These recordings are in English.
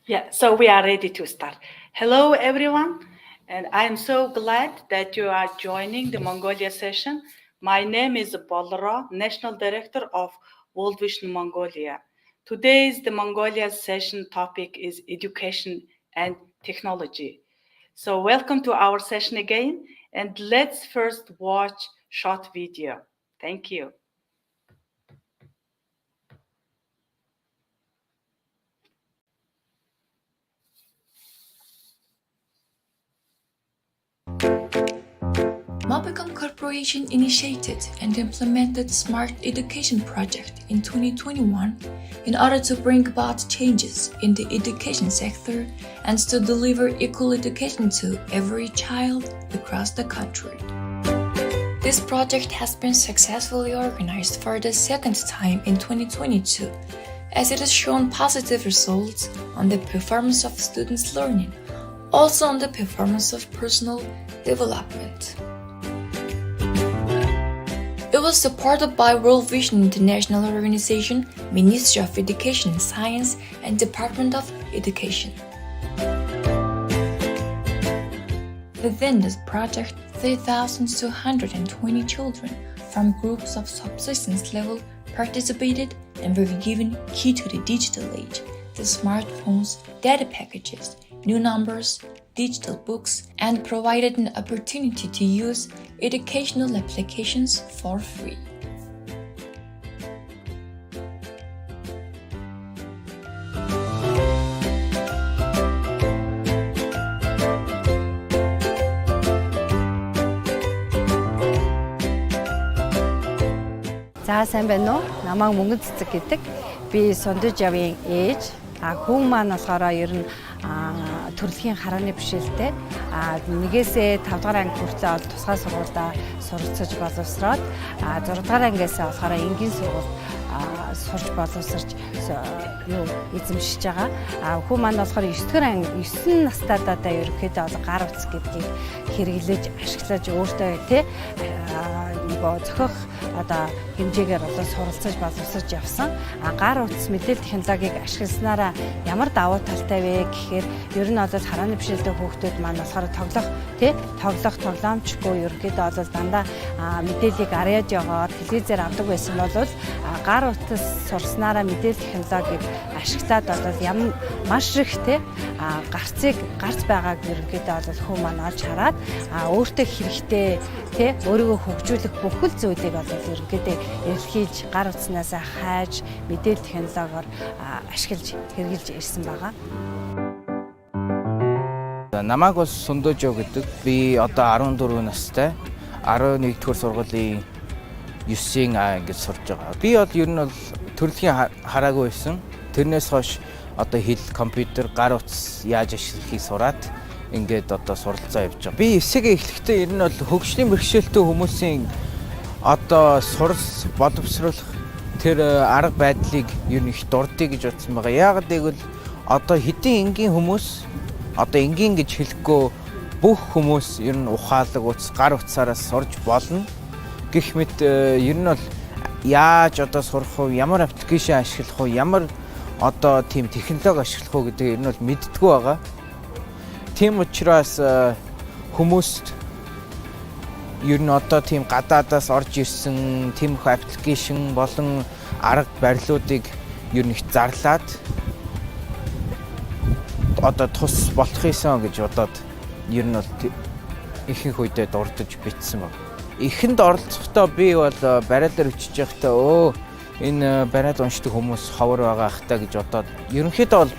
Yeah, so we are ready to start. Hello, everyone, and I am so glad that you are joining the Mongolia session. My name is Bolra, National Director of World Vision Mongolia. Today's the Mongolia session topic is education and technology. So welcome to our session again, and let's first watch short video. Thank you. Mobicom Corporation initiated and implemented Smart Education Project in 2021 in order to bring about changes in the education sector and to deliver equal education to every child across the country. This project has been successfully organized for the second time in 2022, as it has shown positive results on the performance of students' learning, also on the performance of personal development. It was supported by World Vision International Organization, Ministry of Education and Science, and Department of Education. Within this project, 3,220 children from groups of subsistence level participated and were given key to the digital age, the smartphones, data packages, new numbers, digital books, and provided an opportunity to use educational applications for free. За сайн байна уу? Намайг Мөнгөн Цэцэг гэдэг. Би Сондож явын ээж. Хүн маань болохоор ер нь төрөлхийн харааны бишэлтэй 1-ээс 5 дугаар анги хүртэл бол тусгай сургуультай суралцаж боловсроод 6 дугаар ангиас болохоор энгийн сургууль сурч боловсрч эзэмшиж байгаа. Хүү маань болохоор 9 настайдаа ерөнхийдөө бол гар утас гэдгийг хэрэглэж ашиглаж өөртөө зохих хэмжээгээр суралцаж боловсрч явсан. Гар утас мэдээлэл технологиг ашигласнараа ямар давуу талтай вэ гэхээр ер нь бол харааны бишрэлтэй хүүхдүүд маань болохоор тоглоомчгүй ерөнхийдөө бол дандаа мэдээллийг арьяаж яваад телевизээр авдаг байсан бол гар утас сурснараа мэдээлэл технологиг ашиглаад бол маш их гарц байгааг ерөнхийдөө бол хүү маань олж хараад өөртөө хэрэгтэй өөрийгөө хөгжүүлэх бүхэл зүйлийг бол ерөнхийдөө эрхэлж гар утаснаас хайж мэдээлэл технологиор ашиглаж хэрэгжилж ирсэн байгаа. Намайг бол Сундожоо гэдэг. Би одоо 14 настай. 11-р сургуулийн 9-ийн А ангид сурж байгаа. Би бол ер нь бол төрөлхийн хараагүй байсан. Тэрнээс хойш одоо хэл, компьютер, гар утас яаж ашиглахыг сураад ингээд одоо суралцаа явж байгаа. Би эсэгээ эхлэхдээ ер нь бол хөгжлийн бэрхшээлтэй хүмүүсийн одоо сурал боловсруулах тэр арга байдлыг ер нь их дурдъя гэж бодсон байгаа. Яагаад гэвэл одоо хэдийн энгийн хүмүүс одоо энгийн гэж хэлэхгүй бүх хүмүүс ер нь ухаалаг утас, гар утсаараа сурж болно. Гэх мэт ер нь бол яаж одоо сурах вэ, ямар аппликейшн ашиглах вэ, ямар одоо тийм технологи ашиглах вэ гэдэг ер нь бол мэддэггүй байгаа. Тийм учраас хүмүүст ер нь одоо тийм гадаадаас орж ирсэн тийм их аппликейшн болон арга барилуудыг ер нь их зарлаад одоо тус болох юмсан гэж бодоод ер нь бол ихэнх үедээ дурдж битсэн баг. Эхэнд оролцохдоо би бол бариалаар өчөж байхдаа энэ бариал уншдаг хүмүүс ховор байгаа хта гэж бодоод ерөнхийдөө бол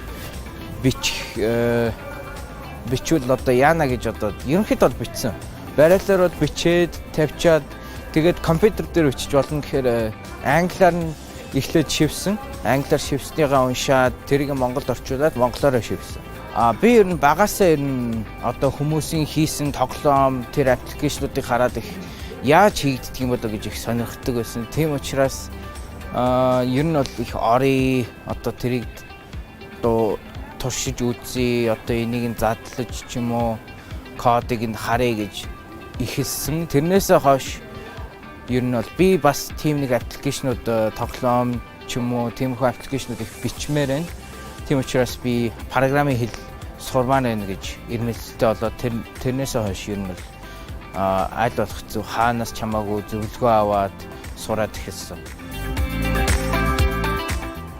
бичвэл одоо яана гэж бодоод ерөнхийдөө бол бичсэн. Бариалаар бол бичээд тавьчаад тэгээд компьютер дээр өчөж болно гэхээр англиар нь эхлээд шивсэн. Англиар шивснийгаа уншаад тэрийг Монголд орчуулад монголоор шивсэн. Би ер нь багасаа ер нь одоо хүмүүсийн хийсэн тоглоом тэр аппликейшнуудыг хараад их яаж хийгддэг юм болоо гэж их сонирхдаг байсан. Тийм учраас ер нь бол их орой одоо тэрийг туршиж үзье, одоо энийг задлаж ч юм уу кодыг нь харъя гэж ихэлсэн. Тэрнээсээ хойш ер нь бол би бас тийм нэг аппликейшнууд тоглоом ч юм уу тиймэрхүү аппликейшнууд их бичмээр байна. Тийм учраас би программын хэл сурмаар байна гэж ирмэлцэлтэй болоод тэрнээсээ хойш ер нь бол аль болох зөв хаанаас чамаагүй зөвлөгөө аваад сураад эхэлсэн.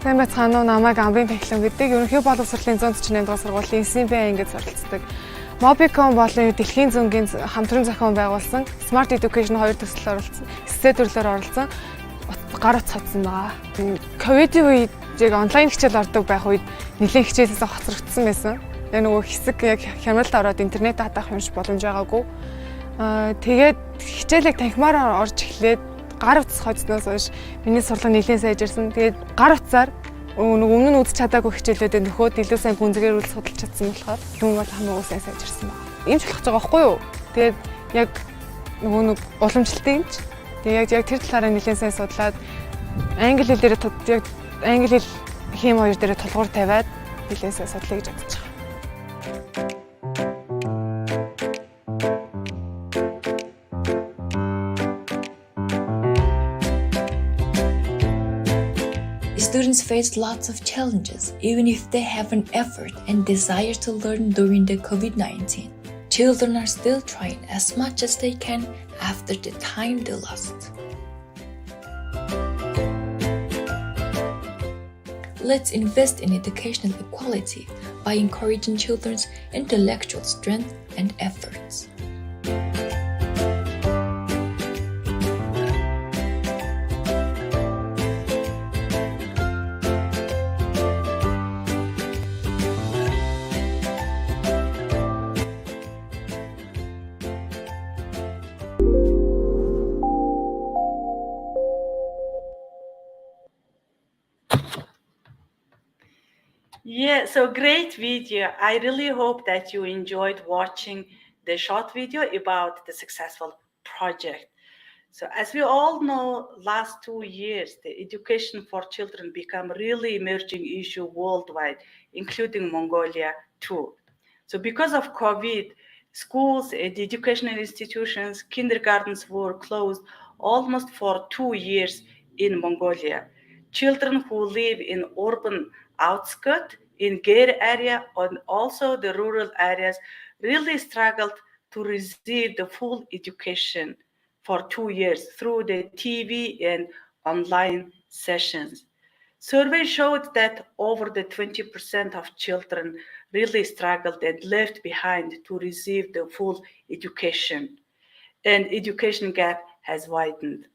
Сайн байцгаана уу, намайг Амбын технологи гэдэг ерөнхий боловсролын 148 дугаар сургуулийн 9-ийн Б ангид суралцдаг. Mobicom болон дэлхийн зөнгийн хамтран зохион байгуулсан Smart Education 2 төсөл оролцсон, эсээ төрлөөр оролцсон гар утас хоцсон байгаа. Ковидын үед яг онлайн хичээл ордог байх үед нэлээд хичээлээсээ хоцрогдсон байсан. Яг нөгөө хэсэг яг хямралд ороод интернет хатах юмш боломж байгаагүй. Тэгээд хичээлийг танхимаар орж эхлээд гар утас хоцсноос хойш миний сурлага нэлээд сайжирсан. Тэгээд гар утсаар өмнө нь үзэж чадаагүй хичээлүүдэд нөхөд илүү сайн гүнзгийрүүл судалж чадсан болохоор юм бол хамаагүй сайн сайжирсан байна. Ийм ч болох гэж байгаа байхгүй юу? Тэгээд яг нөгөө уламжлалтын юмч. Тэгээд яг тэр талаараа нэлээд сайн судлаад англи хэл дээр яг англи хэл хим хоёр дээр тулгуур тавиад нэлээд сайн судлаа гэж бодож байгаа. Students face lots of challenges, even if they have an effort and desire to learn during the COVID-19. Children are still trying as much as they can after the time they lost. Let's invest in educational equality by encouraging children's intellectual strength and efforts. Yeah, so great video. I really hope that you enjoyed watching the short video about the successful project. So as we all know, last 2 years, the education for children become really emerging issue worldwide, including Mongolia too. So because of COVID, schools and educational institutions, kindergartens were closed almost for 2 years in Mongolia. Children who live in urban outskirts, in Gare area, and also the rural areas really struggled to receive the full education for 2 years through the TV and online sessions. Survey showed that over the 20% of children really struggled and left behind to receive the full education, and education gap has widened.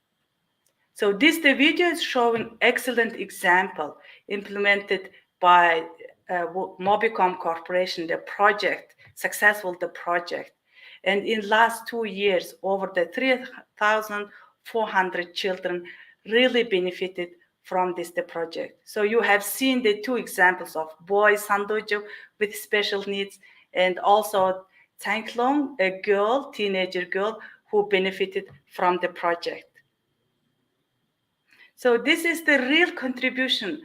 So the video is showing excellent example implemented by Mobicom Corporation, the project, successful the project. And in last 2 years, over the 3,400 children really benefited from the project. So you have seen the two examples of boy Sandojo with special needs, and also Tanklong, a girl, teenager girl, who benefited from the project. So this is the real contribution,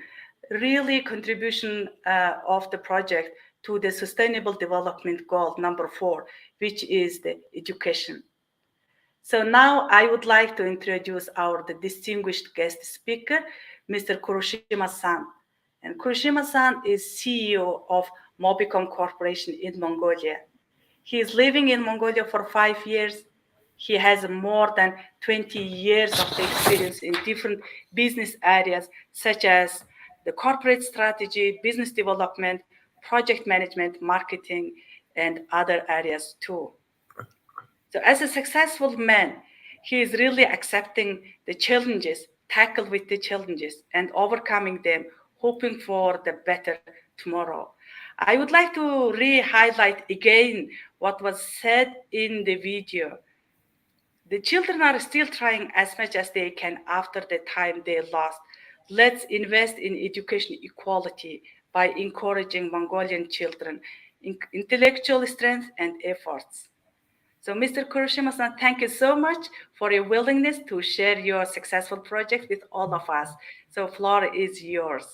of the project to the Sustainable Development Goal number 4, which is the education. So now I would like to introduce the distinguished guest speaker, Mr. Kuroshima-san. And Kuroshima-san is CEO of Mobicom Corporation in Mongolia. He is living in Mongolia for 5 years. He has more than 20 years of experience in different business areas, such as the corporate strategy, business development, project management, marketing, and other areas too. So as a successful man, he is really accepting the challenges, tackle with the challenges and overcoming them, hoping for the better tomorrow. I would like to re-highlight again what was said in the video. The children are still trying as much as they can after the time they lost. Let's invest in education equality by encouraging Mongolian children in intellectual strength and efforts. So, Mr. Kuroshima-san, thank you so much for your willingness to share your successful project with all of us. So, floor is yours.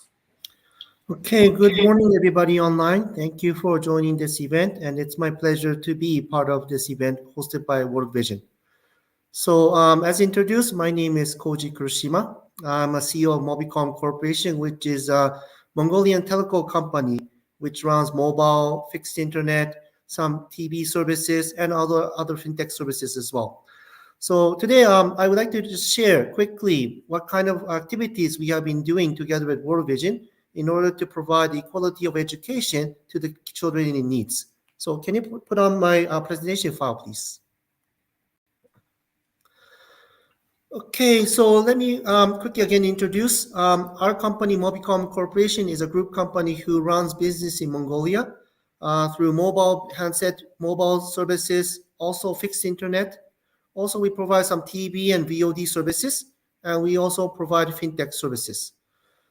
Okay, good morning, everybody online. Thank you for joining this event, and it's my pleasure to be part of this event hosted by World Vision. So, as introduced, my name is Koji Kuroshima. I'm a CEO of Mobicom Corporation, which is a Mongolian telco company which runs mobile, fixed internet, some TV services, and other fintech services as well. So today, I would like to just share quickly what kind of activities we have been doing together with World Vision in order to provide equality of education to the children in needs. So can you put on my presentation file, please? Okay, so let me quickly again introduce our company. Mobicom Corporation is a group company who runs business in Mongolia through mobile handset, mobile services, also fixed internet. Also, we provide some TV and VOD services, and we also provide fintech services.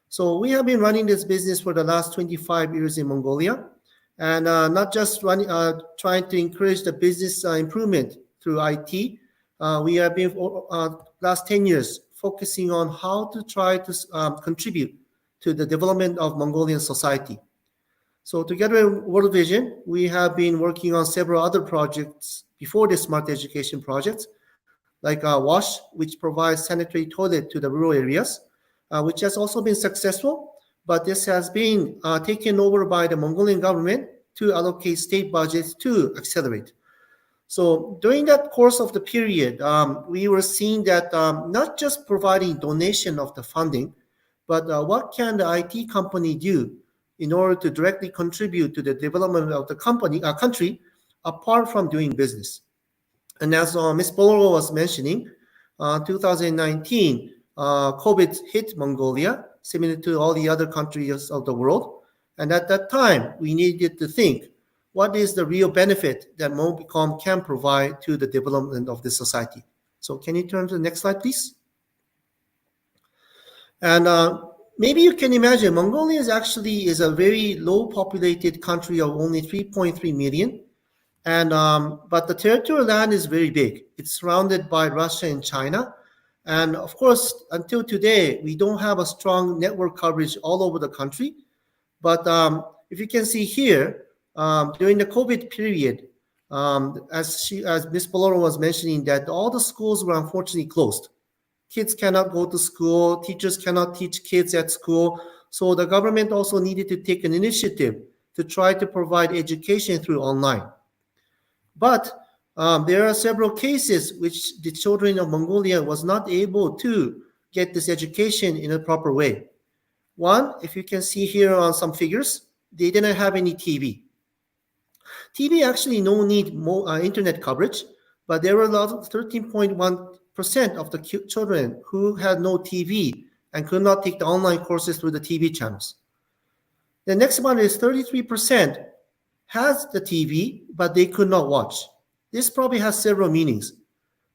So we have been running this business for the last 25 years in Mongolia, and not just trying to encourage the business improvement through IT. We have been last 10 years focusing on how to try to contribute to the development of Mongolian society. So together with World Vision, we have been working on several other projects before the smart education projects, like WASH, which provides sanitary toilet to the rural areas, which has also been successful, but this has been taken over by the Mongolian government to allocate state budgets to accelerate. So during that course of the period, we were seeing that not just providing donation of the funding, but what can the IT company do in order to directly contribute to the development of the country, apart from doing business. And as Ms. Boloro was mentioning, 2019, COVID hit Mongolia, similar to all the other countries of the world. And at that time, we needed to think, what is the real benefit that Mobicom can provide to the development of the society? So can you turn to the next slide, please? And maybe you can imagine, Mongolia is a very low populated country of only 3.3 million. And but the territorial land is very big. It's surrounded by Russia and China. And of course, until today, we don't have a strong network coverage all over the country. But if you can see here, during the COVID period, as Ms. Boloro was mentioning, that all the schools were unfortunately closed. Kids cannot go to school, teachers cannot teach kids at school. So the government also needed to take an initiative to try to provide education through online. But there are several cases which the children of Mongolia was not able to get this education in a proper way. One, if you can see here on some figures, they didn't have any TV. TV actually no need internet coverage, but there were a lot of 13.1% of the children who had no TV and could not take the online courses through the TV channels. The next one is 33% has the TV, but they could not watch. This probably has several meanings.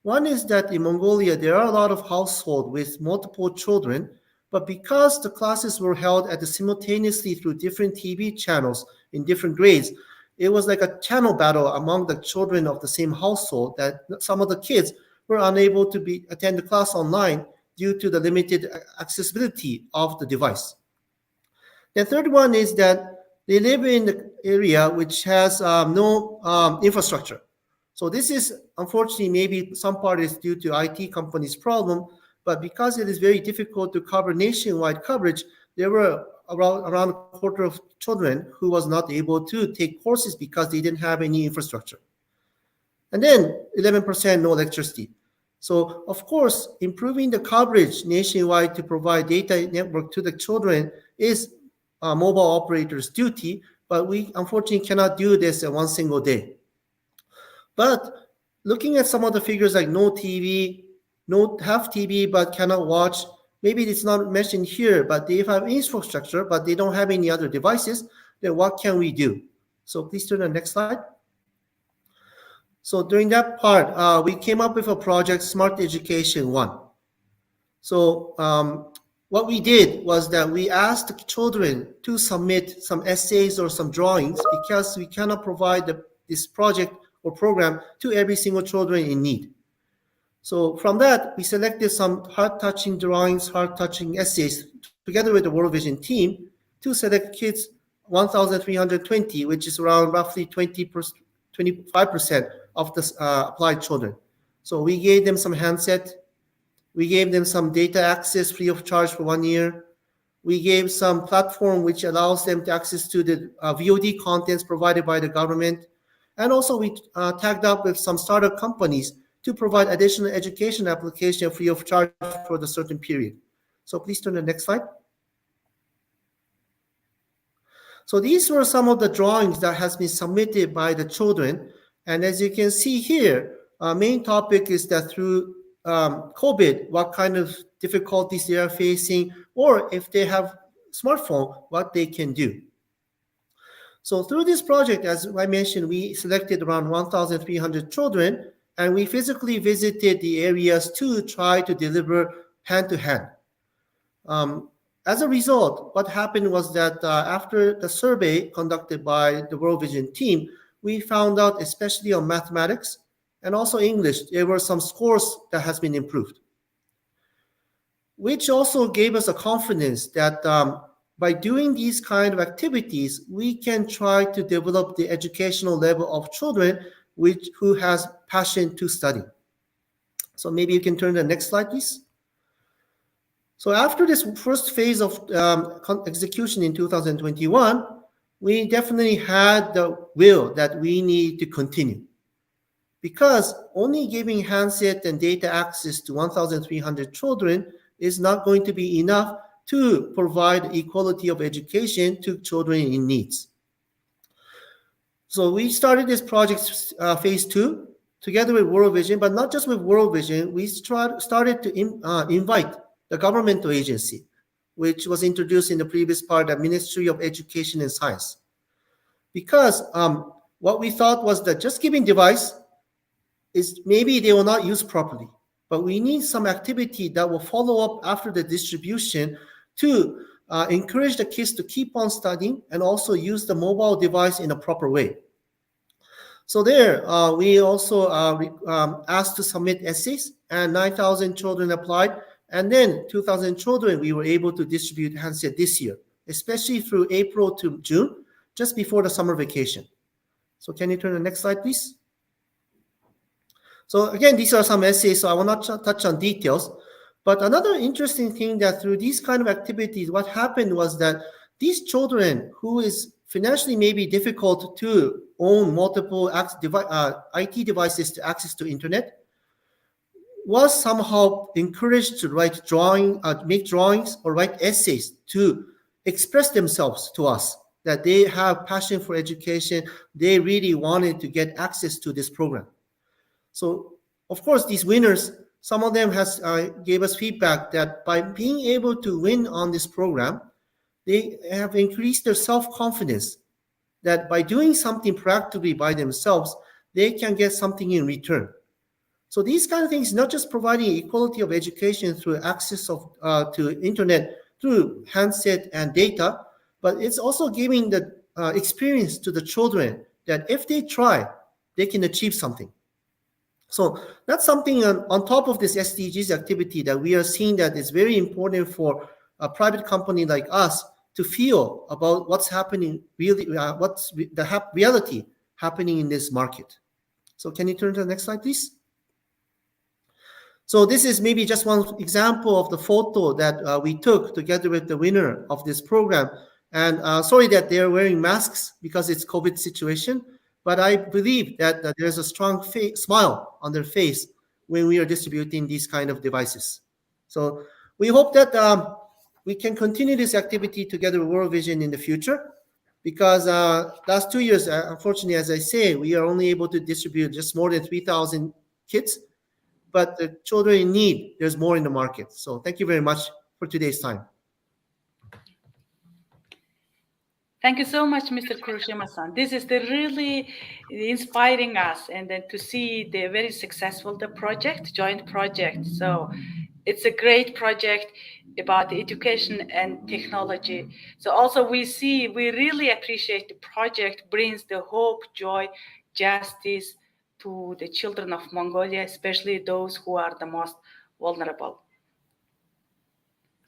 One is that in Mongolia, there are a lot of households with multiple children, but because the classes were held simultaneously through different TV channels in different grades, it was like a channel battle among the children of the same household that some of the kids were unable to attend the class online due to the limited accessibility of the device. The third one is that they live in the area which has no infrastructure. So this is, unfortunately, maybe some part is due to IT companies' problem, but because it is very difficult to cover nationwide coverage, there were around a quarter of children who was not able to take courses because they didn't have any infrastructure. And then 11% no electricity. So, of course, improving the coverage nationwide to provide data network to the children is mobile operators' duty, but we unfortunately cannot do this in one single day. But looking at some of the figures like no TV, no have TV but cannot watch, maybe it's not mentioned here, but they have infrastructure, but they don't have any other devices, then what can we do? So please turn to the next slide. So during that part, we came up with a project, Smart Education 1. So what we did was that we asked the children to submit some essays or some drawings because we cannot provide this project or program to every single children in need. So from that, we selected some heart-touching drawings, heart-touching essays together with the World Vision team to select kids 1,320, which is around roughly 25% of the applied children. So we gave them some handset. We gave them some data access free of charge for 1 year. We gave some platform which allows them to access to the VOD contents provided by the government. And also we tagged up with some startup companies to provide additional education application free of charge for the certain period. So please turn to the next slide. So these were some of the drawings that has been submitted by the children. And as you can see here, our main topic is that through COVID, what kind of difficulties they are facing, or if they have smartphone, what they can do. So through this project, as I mentioned, we selected around 1,300 children, and we physically visited the areas to try to deliver hand-to-hand. As a result, what happened was that after the survey conducted by the World Vision team, we found out, especially on mathematics and also English, there were some scores that has been improved, which also gave us a confidence that by doing these kind of activities, we can try to develop the educational level of children who has passion to study. So maybe you can turn to the next slide, please. So after this first phase of execution in 2021, we definitely had the will that we need to continue. Because only giving handset and data access to 1,300 children is not going to be enough to provide equality of education to children in needs. So we started this project phase 2 together with World Vision, but not just with World Vision. We started to invite the governmental agency, which was introduced in the previous part, the Ministry of Education and Science. Because what we thought was that just giving device is maybe they will not use properly, but we need some activity that will follow up after the distribution to encourage the kids to keep on studying and also use the mobile device in a proper way. So there, we also asked to submit essays, and 9,000 children applied. And then 2,000 children we were able to distribute handset this year, especially through April to June, just before the summer vacation. So can you turn to the next slide, please? So again, these are some essays, so I will not touch on details. But another interesting thing that through these kind of activities, what happened was that these children who is financially maybe difficult to own multiple IT devices to access to internet was somehow encouraged to make drawings or write essays to express themselves to us, that they have passion for education, they really wanted to get access to this program. So of course, these winners, some of them gave us feedback that by being able to win on this program, they have increased their self-confidence, that by doing something practically by themselves, they can get something in return. So these kind of things, not just providing equality of education through access to internet through handset and data, but it's also giving the experience to the children that if they try, they can achieve something. So that's something on top of this SDGs activity that we are seeing that is very important for a private company like us to feel about what's happening, really, what's the reality happening in this market. So can you turn to the next slide, please? So this is maybe just one example of the photo that we took together with the winner of this program. And sorry that they're wearing masks because it's COVID situation, but I believe that there's a strong smile on their face when we are distributing these kind of devices. So we hope that we can continue this activity together with World Vision in the future, because last 2 years, unfortunately, as I say, we are only able to distribute just more than 3,000 kits, but the children in need, there's more in the market. So thank you very much for today's time. Thank you so much, Mr. Kuroshima-san. This is really inspiring us, and then to see the very successful joint project. So it's a great project about education and technology. So also we really appreciate the project brings the hope, joy, justice to the children of Mongolia, especially those who are the most vulnerable.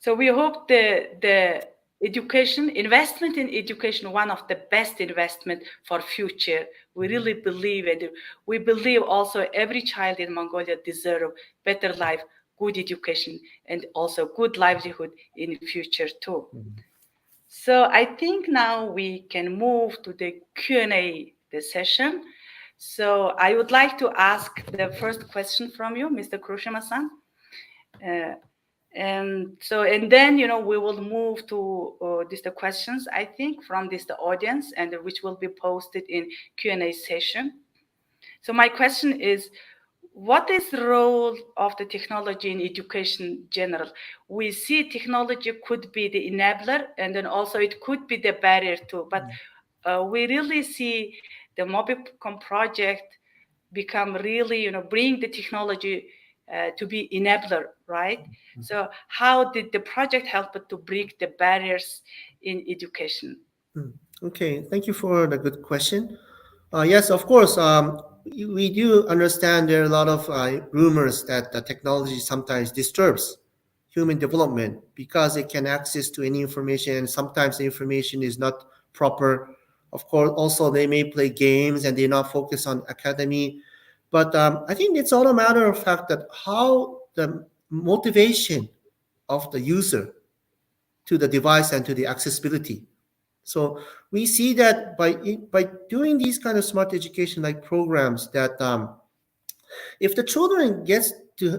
So we hope the investment in education, one of the best investment for future. We really believe it. We believe also every child in Mongolia deserve better life, good education, and also good livelihood in the future too. So I think now we can move to the Q&A session. So I would like to ask the first question from you, Mr. Kuroshima-san. And then, we will move to the questions, I think, from the audience, and which will be posted in Q&A session. So my question is, what is the role of the technology in education in general? We see technology could be the enabler, and then also it could be the barrier too. But we really see the MobiCom project become really, bring the technology to be enabler, right? So how did the project help to break the barriers in education? Okay, thank you for the good question. Yes, of course, we do understand there are a lot of rumors that the technology sometimes disturbs human development because it can access to any information, and sometimes the information is not proper. Of course, also they may play games and they're not focused on academy. But I think it's all a matter of fact that how the motivation of the user to the device and to the accessibility. So we see that by doing these kind of smart education like programs, that if the children gets to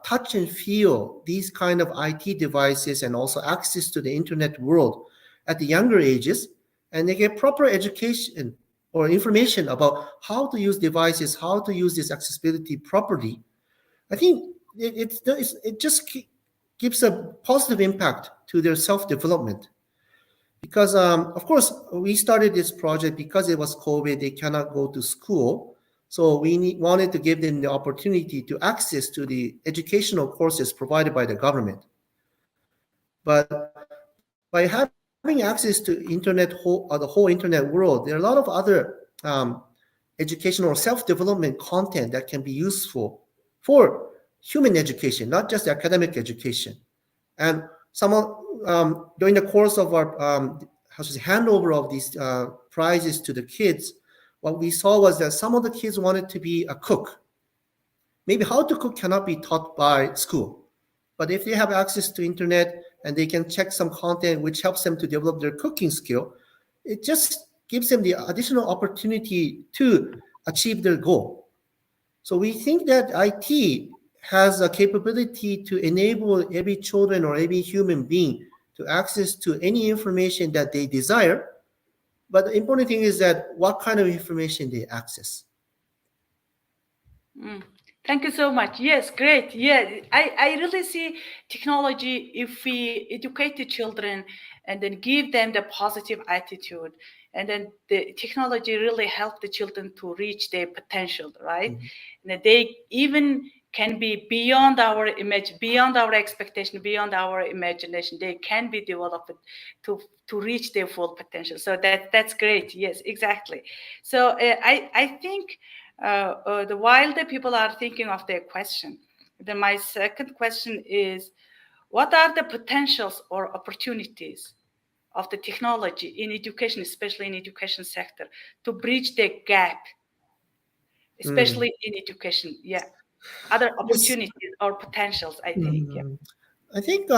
touch and feel these kind of IT devices and also access to the internet world at the younger ages, and they get proper education or information about how to use devices, how to use this accessibility properly, I think it just gives a positive impact to their self-development. Because, of course, we started this project because it was COVID, they cannot go to school. So we wanted to give them the opportunity to access to the educational courses provided by the government. But by having access to the whole internet world, there are a lot of other educational or self-development content that can be useful for human education, not just academic education. And during the course of our handover of these prizes to the kids, what we saw was that some of the kids wanted to be a cook. Maybe how to cook cannot be taught by school, but if they have access to internet and they can check some content which helps them to develop their cooking skill, it just gives them the additional opportunity to achieve their goal. So we think that IT has a capability to enable every children or every human being to access to any information that they desire. But the important thing is that what kind of information they access. Thank you so much. Yes, great. Yeah, I really see technology, if we educate the children and then give them the positive attitude, and then the technology really help the children to reach their potential, right? And that they even can be beyond our image, beyond our expectation, beyond our imagination. They can be developed to reach their full potential. So that's great. Yes, exactly. So I think while the people are thinking of their question, then my second question is, what are the potentials or opportunities of the technology in education, especially in education sector, to bridge the gap, especially in education? Yeah, other opportunities or potentials, I think. Yeah. I think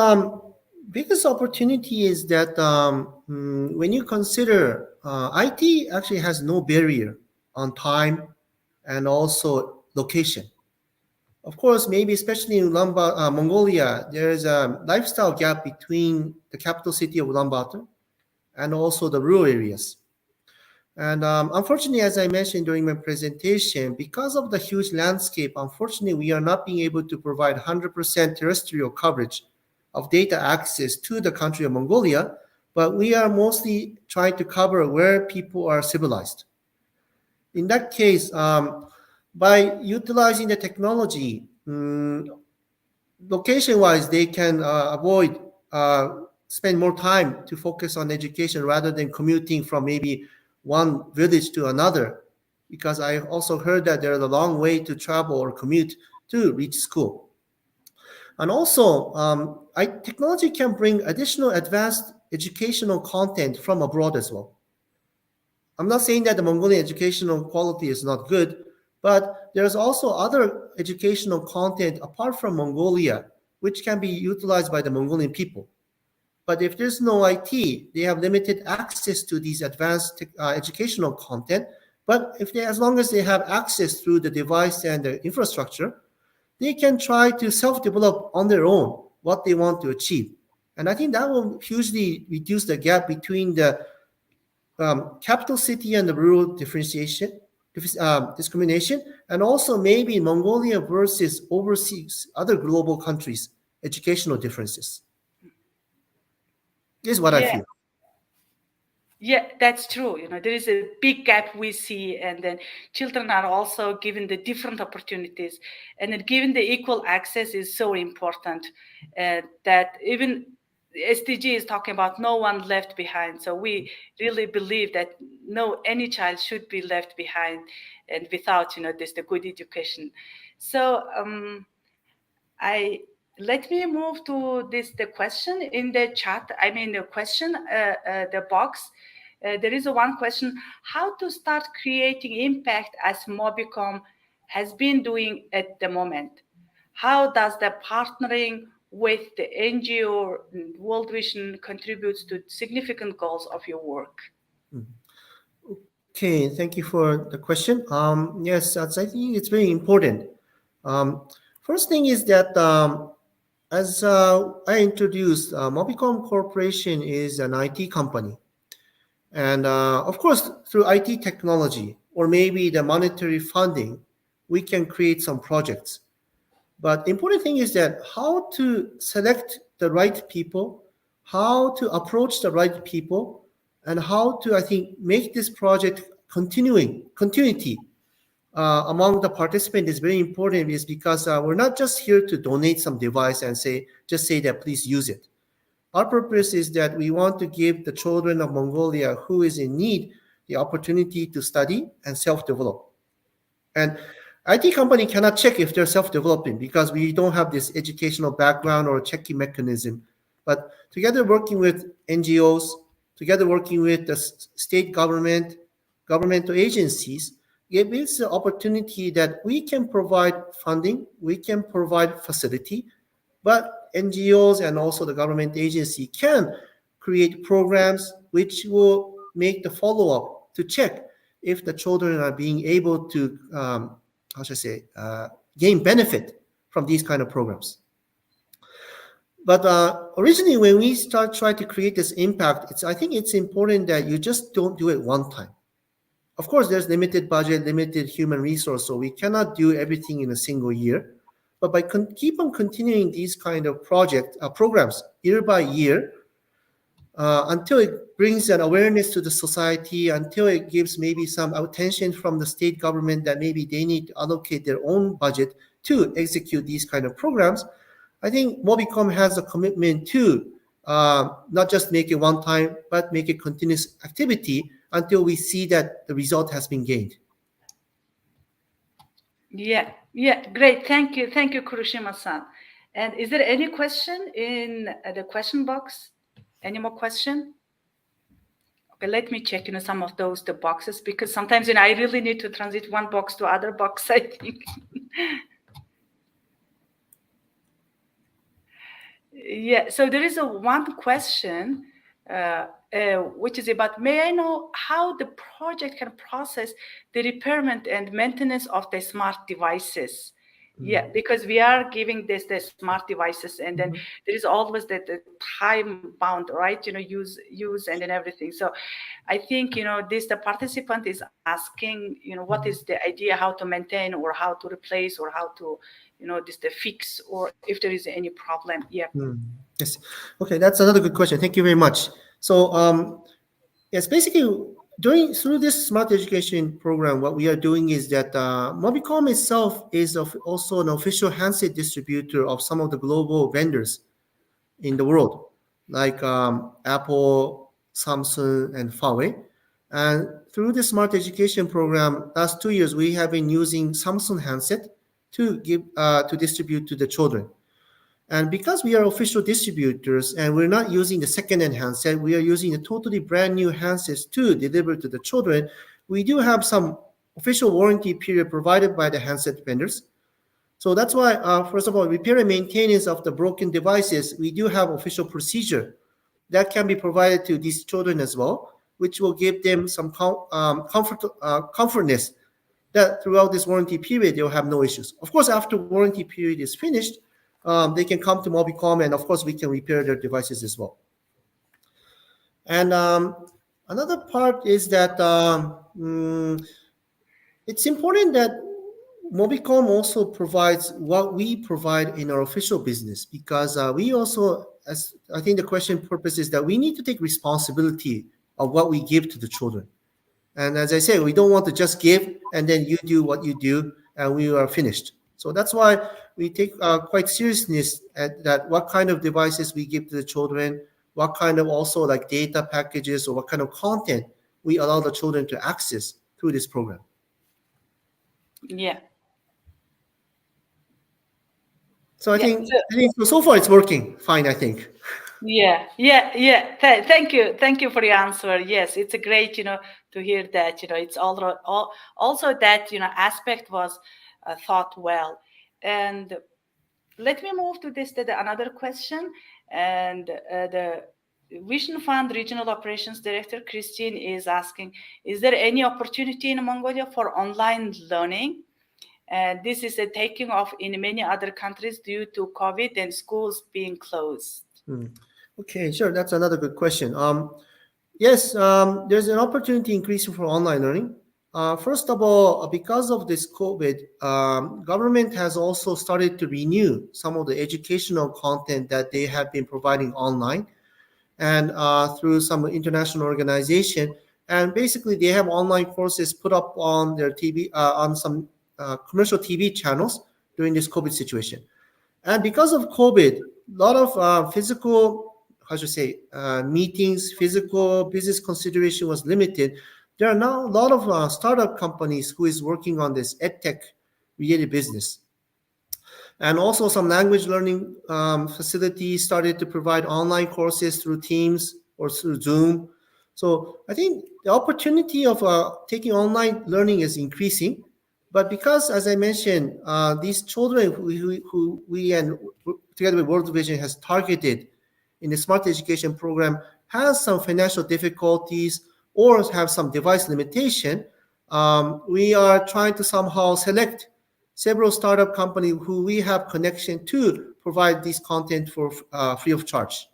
biggest opportunity is that when you consider IT actually has no barrier on time and also location. Of course, maybe especially in Mongolia, there is a lifestyle gap between the capital city of Ulaanbaatar and also the rural areas. And unfortunately, as I mentioned during my presentation, because of the huge landscape, unfortunately, we are not being able to provide 100% terrestrial coverage of data access to the country of Mongolia, but we are mostly trying to cover where people are civilized. In that case, by utilizing the technology, location-wise, they can avoid spend more time to focus on education rather than commuting from maybe one village to another, because I also heard that there's a long way to travel or commute to reach school. And also, technology can bring additional advanced educational content from abroad as well. I'm not saying that the Mongolian educational quality is not good, but there's also other educational content apart from Mongolia, which can be utilized by the Mongolian people. But if there's no IT, they have limited access to these advanced educational content. But as long as they have access through the device and the infrastructure, they can try to self-develop on their own what they want to achieve. And I think that will hugely reduce the gap between the capital city and the rural discrimination, and also maybe Mongolia versus overseas other global countries' educational differences. This is what I feel. Yeah, that's true. There is a big gap we see, and then children are also given the different opportunities, and then given the equal access is so important. That even SDG is talking about no one left behind. So we really believe that any child should be left behind, and without this the good education. So let me move to the question in the chat. I mean the question, the box. There is one question: how to start creating impact as Mobicom has been doing at the moment? How does the partnering with the NGO World Vision contributes to significant goals of your work? Okay, thank you for the question. Yes, I think it's very important. First thing is that as I introduced, Mobicom Corporation is an IT company. And of course, through IT technology or maybe the monetary funding, we can create some projects. But the important thing is that how to select the right people, how to approach the right people, and how to, I think, make this project continuity among the participants is very important, is because we're not just here to donate some device and say that please use it. Our purpose is that we want to give the children of Mongolia who is in need the opportunity to study and self-develop. And IT company cannot check if they're self-developing because we don't have this educational background or checking mechanism. But together working with NGOs, together working with the state government, governmental agencies, it gives the opportunity that we can provide funding, we can provide facility, but NGOs and also the government agency can create programs which will make the follow-up to check if the children are being able to, how should I say, gain benefit from these kind of programs. But originally, when we try to create this impact, I think it's important that you just don't do it one time. Of course, there's limited budget, limited human resource, so we cannot do everything in a single year. But by keep on continuing these kind of programs year by year, until it brings an awareness to the society, until it gives maybe some attention from the state government that maybe they need to allocate their own budget to execute these kind of programs, I think Mobicom has a commitment to not just make it one time, but make it continuous activity until we see that the result has been gained. Yeah, great. Thank you, Kurushima-san. And is there any question in the question box? Any more question? Okay, let me check, some of the boxes, because sometimes, I really need to transit one box to other box, I think. Yeah, so there is one question, which is about, may I know how the project can process the repairment and maintenance of the smart devices? Yeah, because we are giving the smart devices, and then there is always the time bound, right? Use and then everything. So I think, the participant is asking, what is the idea, how to maintain or how to replace or how to, the fix, or if there is any problem. Yeah. Yes. Okay, that's another good question. Thank you very much. So yes, basically through this smart education program, what we are doing is that Mobicom itself is also an official handset distributor of some of the global vendors in the world, like Apple, Samsung, and Huawei. And through the smart education program, last 2 years we have been using Samsung handset to distribute to the children. And because we are official distributors and we're not using the second-hand handset, we are using the totally brand new handsets to deliver to the children. We do have some official warranty period provided by the handset vendors. So that's why, first of all, repair and maintenance of the broken devices, we do have official procedure that can be provided to these children as well, which will give them some comfortness that throughout this warranty period, they'll have no issues. Of course, after warranty period is finished, they can come to Mobicom, and of course, we can repair their devices as well. And another part is that it's important that Mobicom also provides what we provide in our official business, because we also, as I think the question purpose is that we need to take responsibility of what we give to the children. And as I say, we don't want to just give and then you do what you do and we are finished. So that's why we take quite seriousness at that, what kind of devices we give to the children, what kind of also like data packages or what kind of content we allow the children to access through this program. Yeah. So I think so far it's working fine, I think. Yeah. Thank you for your answer. Yes, it's a great, to hear that, it's also that, aspect was thought well. And let me move to another question. And the Vision Fund Regional Operations Director, Christine, is asking, is there any opportunity in Mongolia for online learning? And this is taking off in many other countries due to COVID and schools being closed. Okay, sure. That's another good question. Yes, there's an opportunity increasing for online learning. First of all, because of this COVID, government has also started to renew some of the educational content that they have been providing online and through some international organization. And basically, they have online courses put up on their TV, on some commercial TV channels during this COVID situation. And because of COVID, a lot of physical, meetings, physical business consideration was limited. there are now a lot of startup companies who is working on this edtech related business. And also some language learning facilities started to provide online courses through Teams or through Zoom. So I think the opportunity of taking online learning is increasing. But because, as I mentioned, these children who we and together with World Vision has targeted in the smart education program has some financial difficulties or have some device limitation, we are trying to somehow select several startup companies who we have connection to provide this content for free of charge.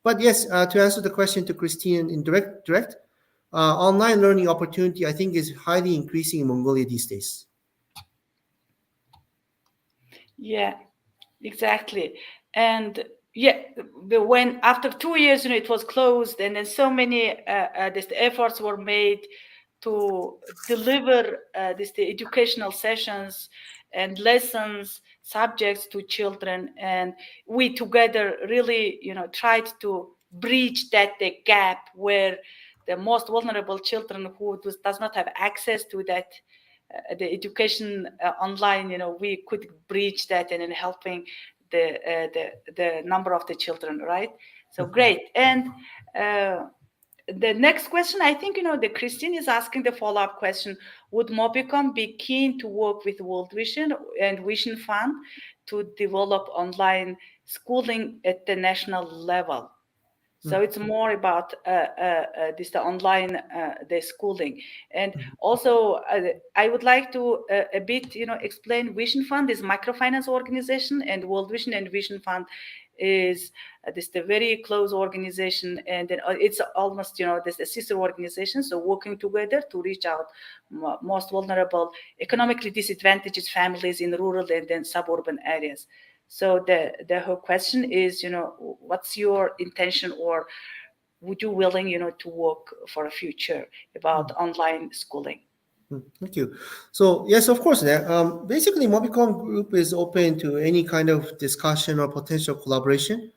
But yes, to answer the question to Christine in direct, online learning opportunity I think is highly increasing in Mongolia these days. Yeah, exactly. And yeah, when after 2 years, it was closed, and then so many this efforts were made to deliver the educational sessions and lessons subjects to children, and we together really tried to bridge that the gap where the most vulnerable children who does not have access to that the education online, we could bridge that and in helping the number of the children, right? So great. And the next question, I think, the Christine is asking the follow-up question: would Mobicom be keen to work with World Vision and Vision Fund to develop online schooling at the national level? So it's more about this the online the schooling, and also I would like to a bit explain. Vision Fund is microfinance organization, and World Vision and Vision Fund is this the very close organization, and then it's almost this a sister organization. So working together to reach out most vulnerable, economically disadvantaged families in rural and then suburban areas. So the whole question is, what's your intention, or would you willing, to work for a future about online schooling? Thank you. So yes, of course. Basically, Mobicom Group is open to any kind of discussion or potential collaboration.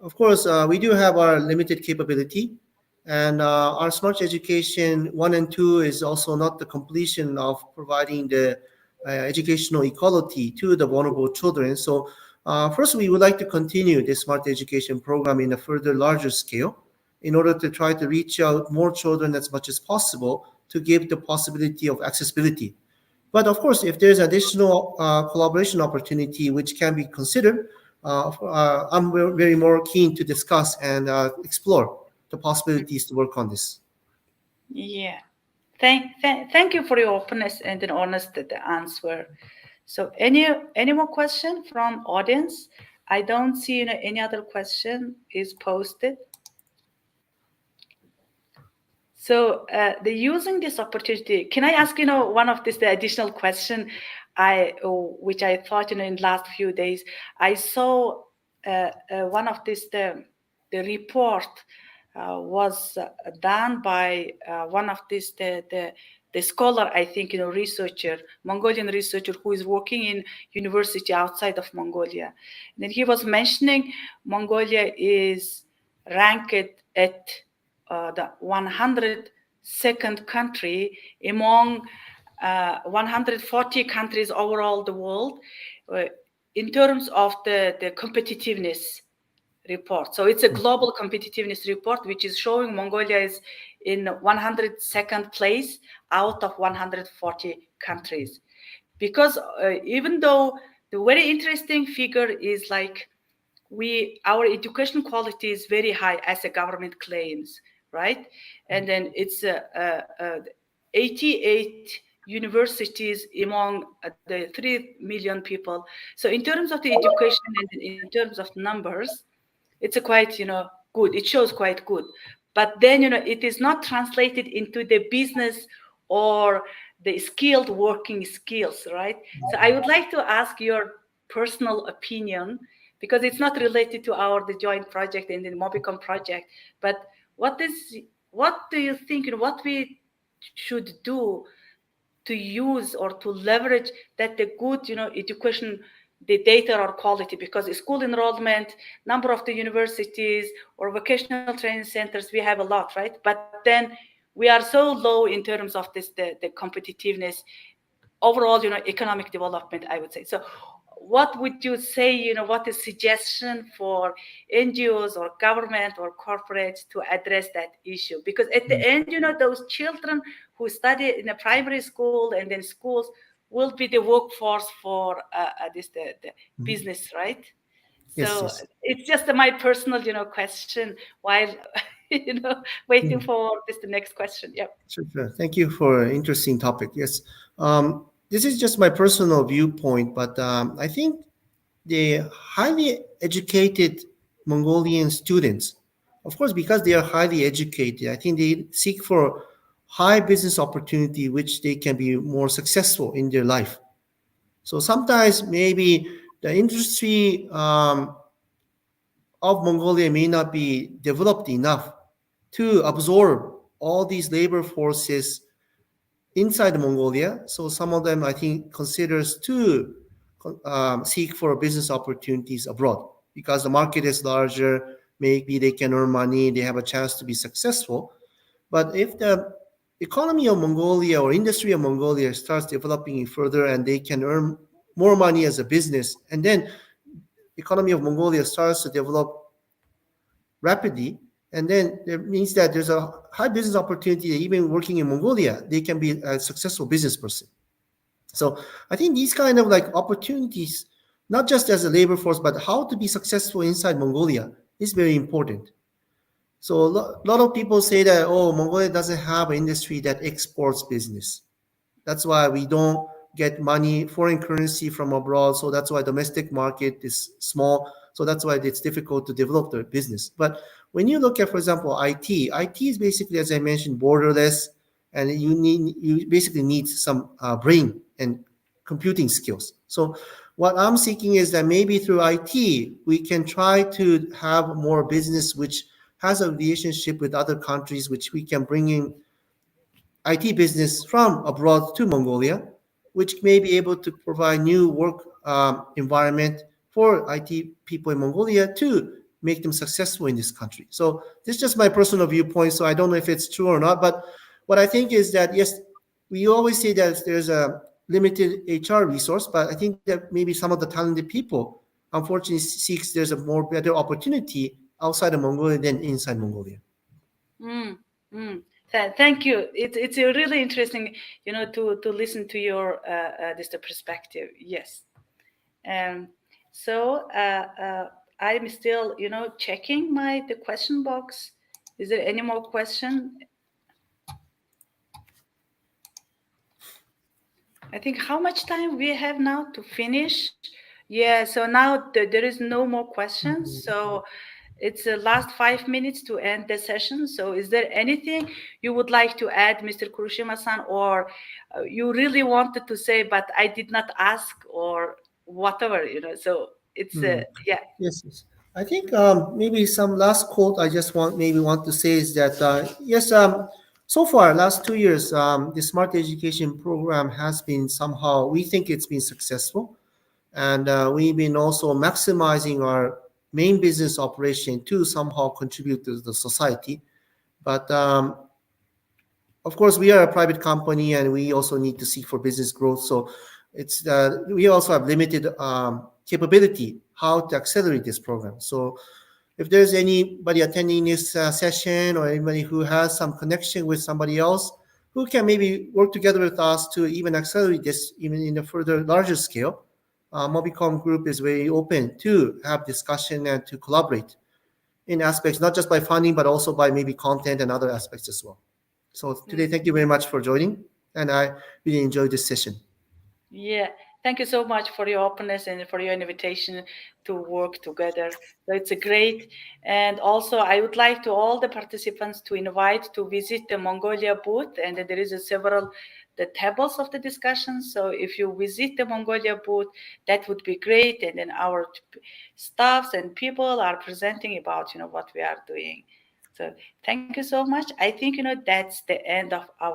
Of course, we do have our limited capability, and our smart education 1 and 2 is also not the completion of providing the educational equality to the vulnerable children. So first, we would like to continue the smart education program in a further larger scale in order to try to reach out more children as much as possible to give the possibility of accessibility. But of course, if there's additional collaboration opportunity which can be considered, I'm very more keen to discuss and explore the possibilities to work on this. Yeah. Thank you for your openness and an honest answer. So any more question from audience? I don't see any other question is posted. So the using this opportunity, can I ask one of this the additional question which I thought in last few days I saw one of this the report was done by one of this the scholar, I think, researcher, Mongolian researcher who is working in university outside of Mongolia. And then he was mentioning Mongolia is ranked at the 102nd country among 140 countries overall the world uh, in terms of the competitiveness report. So it's a global competitiveness report, which is showing Mongolia is in 102nd place out of 140 countries. Because even though the very interesting figure is like our education quality is very high as the government claims, right? And then it's 88 universities among the 3 million people. So in terms of the education and in terms of numbers, it's a quite good. It shows quite good, but then it is not translated into the business or the skilled working skills, right? So I would like to ask your personal opinion, because it's not related to the joint project and the Mobicom project, but what do you think what we should do to use or to leverage that the good education, the data or quality, because school enrollment, number of the universities or vocational training centers, we have a lot, right? But then we are so low in terms of this the competitiveness overall, economic development, I would say. So what would you say, what is suggestion for NGOs or government or corporates to address that issue? Because at the end, those children who study in a primary school and then schools will be the workforce for the business, right? Yes, So yes. it's just my personal, question while, waiting Mm. for the next question. Yep. Sure, sure. Thank you for an interesting topic. Yes. This is just my personal viewpoint, but I think the highly educated Mongolian students, of course, because they are highly educated, I think they seek for high business opportunity, which they can be more successful in their life. So sometimes maybe the industry of Mongolia may not be developed enough to absorb all these labor forces inside Mongolia. So some of them, I think, considers to seek for business opportunities abroad because the market is larger. Maybe they can earn money. They have a chance to be successful. But if the economy of Mongolia or industry of Mongolia starts developing further and they can earn more money as a business, and then economy of Mongolia starts to develop rapidly, and then it means that there's a high business opportunity. Even working in Mongolia, they can be a successful business person. So I think these kind of like opportunities, not just as a labor force, but how to be successful inside Mongolia is very important. So a lot of people say that, oh, Mongolia doesn't have an industry that exports business. That's why we don't get money, foreign currency from abroad. So that's why domestic market is small. So that's why it's difficult to develop the business. But when you look at, for example, IT is basically, as I mentioned, borderless, and you basically need some brain and computing skills. So what I'm seeking is that maybe through IT we can try to have more business which has a relationship with other countries, which we can bring in IT business from abroad to Mongolia, which may be able to provide new work environment for IT people in Mongolia to make them successful in this country. So this is just my personal viewpoint. So I don't know if it's true or not, but what I think is that yes, we always say that there's a limited HR resource, but I think that maybe some of the talented people unfortunately seeks there's a more better opportunity outside of Mongolia than inside Mongolia. Mm, mm. Thank you. It's a really interesting, to listen to your this the perspective. Yes. Um. So I'm still, checking the question box. Is there any more question? I think how much time we have now to finish? Yeah. So now there is no more questions. So it's the last 5 minutes to end the session. So is there anything you would like to add, Mr. Kurushima-san, or you really wanted to say, but I did not ask, or whatever, So it's, yeah. Yes, yes. I think maybe some last quote I just want to say is that yes, so far last 2 years the smart education program has been somehow we think it's been successful, and we've been also maximizing our main business operation to somehow contribute to the society. But of course, we are a private company, and we also need to seek for business growth. So it's we also have limited capability how to accelerate this program. So if there's anybody attending this session or anybody who has some connection with somebody else who can maybe work together with us to even accelerate this even in a further larger scale, Mobicom Group is very open to have discussion and to collaborate in aspects, not just by funding, but also by maybe content and other aspects as well. So today, thank you very much for joining, and I really enjoyed this session. Yeah, thank you so much for your openness and for your invitation to work together. So it's a great, and also I would like to all the participants to invite to visit the Mongolia booth, and there is several the tables of the discussion. So if you visit the Mongolia booth, that would be great, and then our staffs and people are presenting about what we are doing. So thank you so much. I think that's the end of our